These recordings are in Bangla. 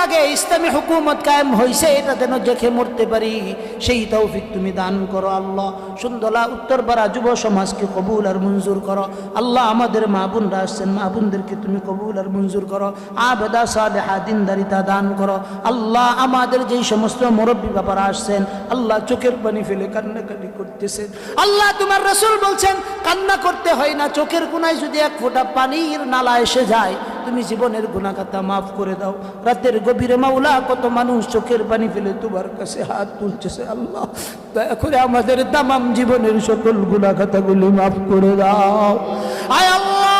আগে ইসলামী হুকুমত কায়েম হয়েছে, এটা যেন দেখে মরতে পারি, সেই তৌফিক তুমি দান করো আল্লাহ। সুন্দলা উত্তরপাড়া যুব সমাজকে কবুল আর মঞ্জুর করো আল্লাহ। আমাদের মা বোনরা আসছেন, মা বোনদেরকে তুমি কবুল আর মঞ্জুর করো। আবেদা সালেহা দিনদারিতা দান করো আল্লাহ। আমাদের যেই সমস্ত মুরব্বী বাবারা আসছেন আল্লাহ, চোখের পানি ফেলে কান্নাকাটি করতেছেন আল্লাহ, তোমার রাসূল বলছেন কান্না করতে হয় না, চোখের কোনায় যদি এক ফোঁটা পানির নালা এসে যায় তুমি জীবনের গুনাহ খাতা মাফ করে দাও। রাতের গভীরে মাওলা কত মানুষ চোখের পানি ফেলে তোমার কাছে হাত তুলতেছে আল্লাহ, দয়া করে আমাদের তামাম জীবনের সকল গুনাহ খাতাগুলি মাফ করে দাও। আয় আল্লাহ,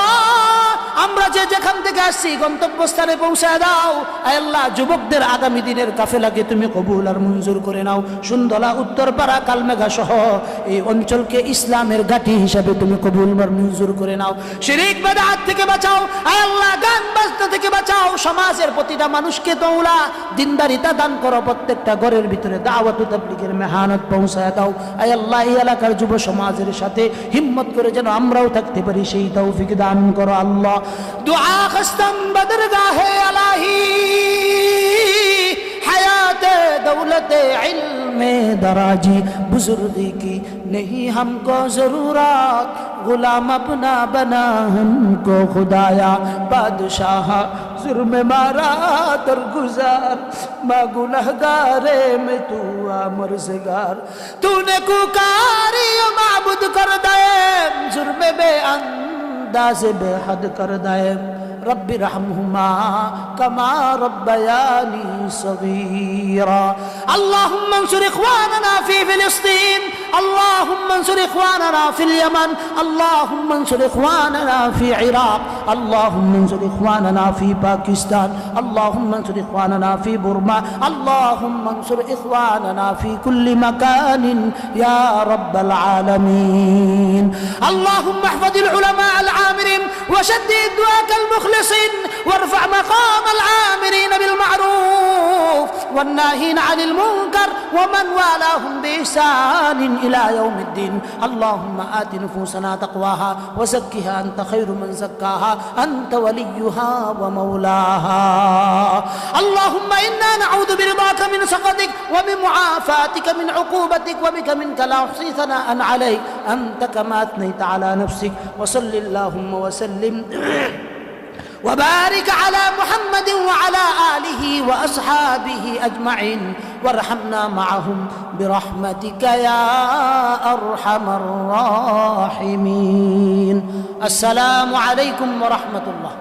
আমরা যে যেখান থেকে আসছি গন্তব্যস্থানে পৌঁছায় দাও। আয় আল্লাহ, যুবকদের আগামী দিনের কাফেলাকে তুমি কবুল আর মঞ্জুর করে নাও। সুন্দলা উত্তরপাড়া কালমেঘা সহ এই অঞ্চলকে ইসলামের ঘাঁটি হিসাবে তুমি কবুল আর মঞ্জুর করে নাও। শিরক বিদআত থেকে বাঁচাও আয় আল্লাহ, গান বাজনা থেকে বাঁচাও। সমাজের প্রতিটা মানুষকে দৌলা দিনদারিতা দান করো, প্রত্যেকটা ঘরের ভিতরে দাওয়াত ও তাবলীগের মেহনত পৌঁছায় দাও। আয় আল্লাহ, এই এলাকার যুব সমাজের সাথে হিম্মত করে যেন আমরাও থাকতে পারি সেই তৌফিক দান করো আল্লাহ। दुआ खस्तम बदरगाहे अलाही, हयाते दौलते इल्मे दराजी, बुजुर्गी की नहीं हमको जरूरत, गुलाम अपना बना हमको खुदाया, बादशाह जुर्म मारा दरगुजार, माँ गुनहगारे में तू आमरज़गार, तूने कुकारी माबुद कर दे, जुर्म बेअन दाज़े बेहद कर दे, रब्बि रहमहुमा कमा रब्बयानी सगीरा। अल्लाहुम्मा अंसुर इख्वानना फी फिलिस्तीन, अल्लाहुम्मा अंसुर इख्वानना फिल यमन, अल्लाहुम्मा अंसुर इख्वानना फी इराक, अल्लाहुम्मा अंसुर इख्वानना फी पाकिस्तान, अल्लाहुम्मा अंसुर इख्वानना फी बुर्मा, अल्लाहुम्मा अंसुर इख्वानना फी कुल्ली मकानिन या रब्बल आलमीन। अल्लाहुम्मा अहफ़ज़िल उलमा अल आमिरीन वशद्दिद दुआक अल मुखलिसीन वरफ़अ मक़ाम अल आमिरीन बिल मअरूफ वन्नाहीन अनिल मुनकर वमन वालाहुम बिइहसान इला यौमिद्दीन। अल्लाहुम्मा आति नुफूसना तक़वाहा वज़क्किहा अंत खैरु मन ज़क्काहा अंत वलियुहा व मौलाहा। अल्लाहुम्मा इन्ना नऊज़ु बिरिदाका मिन सख़तिक व बिन मुआफ़ातिका मिन उक़ूबतिक व बिका मिनका ला उहसी सनाअन अलैक अंत कमा अथनैत अला नफ्सिक व सल्लिल्लाहुम्मा व सल्लिम وبارك على محمد وعلى آله وأصحابه أجمعين وارحمنا معهم برحمتك يا أرحم الراحمين. السلام عليكم ورحمة الله.